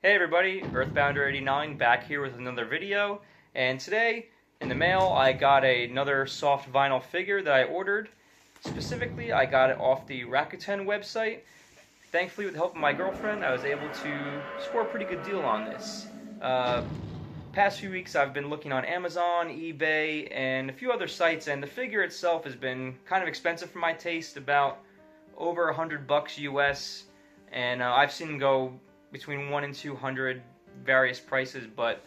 Hey everybody, Earthbounder89 back here with another video, and today in the mail I got another soft vinyl figure that I ordered. Specifically, I got it off the Rakuten website. Thankfully, with the help of my girlfriend, I was able to score a pretty good deal on this. Past few weeks I've been looking on Amazon, eBay, and a few other sites, and the figure itself has been kind of expensive for my taste, about over $100 US, and I've seen them go between 1 and 200 various prices, but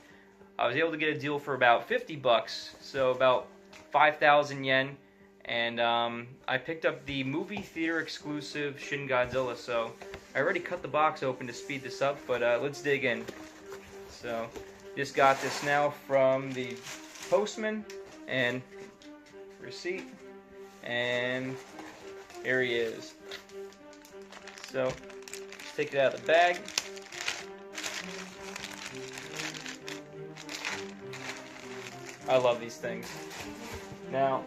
I was able to get a deal for about $50, so about 5,000 yen, and I picked up the movie theater exclusive Shin Godzilla. So I already cut the box open to speed this up, but let's dig in. So just got this now from the postman, and receipt, and here he is. So let's take it out of the bag. I love these things. Now,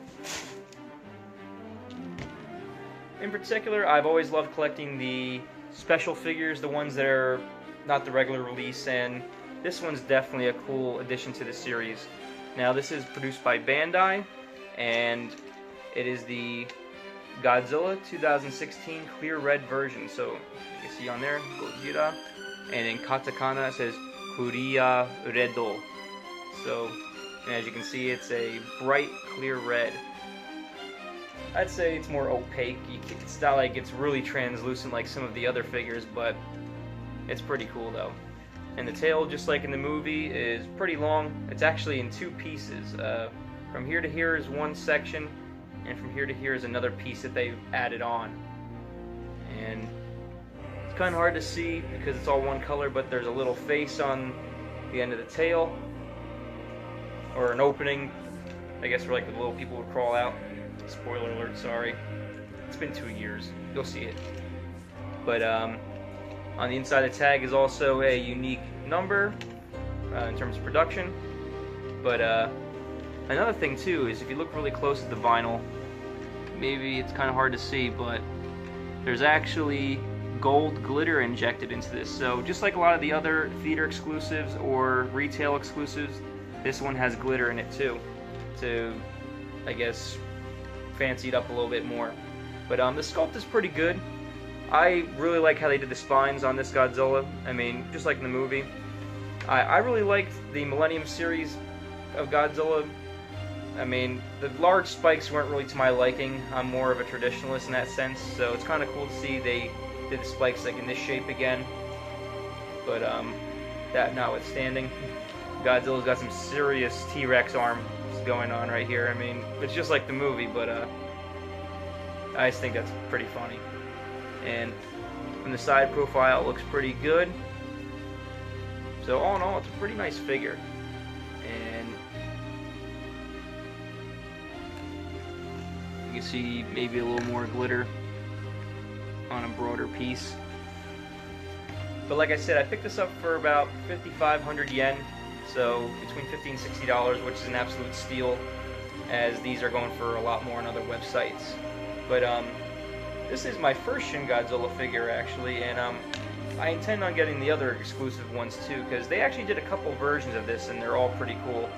in particular, I've always loved collecting the special figures, the ones that are not the regular release, and this one's definitely a cool addition to the series. Now, this is produced by Bandai, and it is the Godzilla 2016 clear red version. So you can see on there, Gojira, and in katakana it says Kuriya Redo. So, and as you can see, it's a bright, clear red. I'd say it's more opaque. It's not like it's really translucent like some of the other figures, but it's pretty cool though. And the tail, just like in the movie, is pretty long. It's actually in two pieces. From here to here is one section, and from here to here is another piece that they've added on. And it's kind of hard to see because it's all one color, but there's a little face on the end of the tail, or an opening, I guess, where like the little people would crawl out. Spoiler alert, sorry. It's been 2 years. You'll see it. But on the inside of the tag is also a unique number in terms of production. But another thing too is if you look really close at the vinyl, maybe it's kind of hard to see, but there's actually gold glitter injected into this. So just like a lot of the other theater exclusives or retail exclusives, this one has glitter in it too, to, I guess, fancy it up a little bit more. But the sculpt is pretty good. I really like how they did the spines on this Godzilla. I mean, just like in the movie. I really liked the Millennium series of Godzilla. I mean, the large spikes weren't really to my liking. I'm more of a traditionalist in that sense, so it's kind of cool to see they did the spikes like in this shape again. But that notwithstanding, Godzilla's got some serious T-Rex arms going on right here. I mean, it's just like the movie, but I just think that's pretty funny. And from the side profile, it looks pretty good. So all in all, it's a pretty nice figure. And you can see maybe a little more glitter on a broader piece. But like I said, I picked this up for about 5,500 yen. So between $50 and $60, which is an absolute steal, as these are going for a lot more on other websites. But this is my first Shin Godzilla figure actually, and I intend on getting the other exclusive ones too, because they actually did a couple versions of this and they're all pretty cool.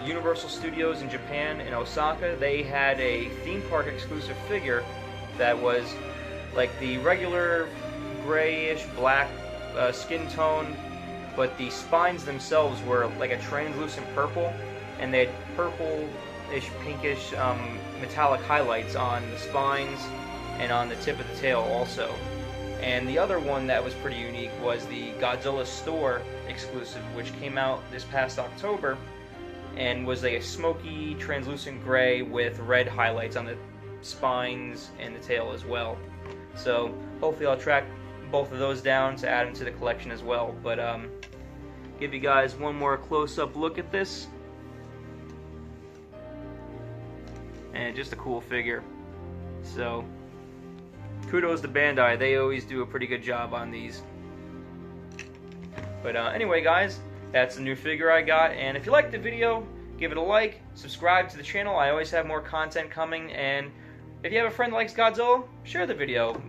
Universal Studios in Japan, in Osaka, they had a theme park exclusive figure that was like the regular grayish black skin tone, but the spines themselves were like a translucent purple, and they had purple-ish, pinkish metallic highlights on the spines and on the tip of the tail also. And the other one that was pretty unique was the Godzilla Store exclusive, which came out this past October, and was like a smoky, translucent gray with red highlights on the spines and the tail as well. So hopefully I'll track both of those down to add them to the collection as well. But give you guys one more close-up look at this, and just a cool figure. So kudos to Bandai, they always do a pretty good job on these. But anyway guys, that's the new figure I got, and if you liked the video, give it a like, subscribe to the channel. I always have more content coming, and if you have a friend that likes Godzilla, share the video.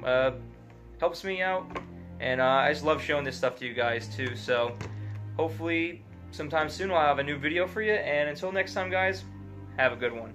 Helps me out, And I just love showing this stuff to you guys too. So hopefully sometime soon I'll have a new video for you. And until next time, guys, have a good one.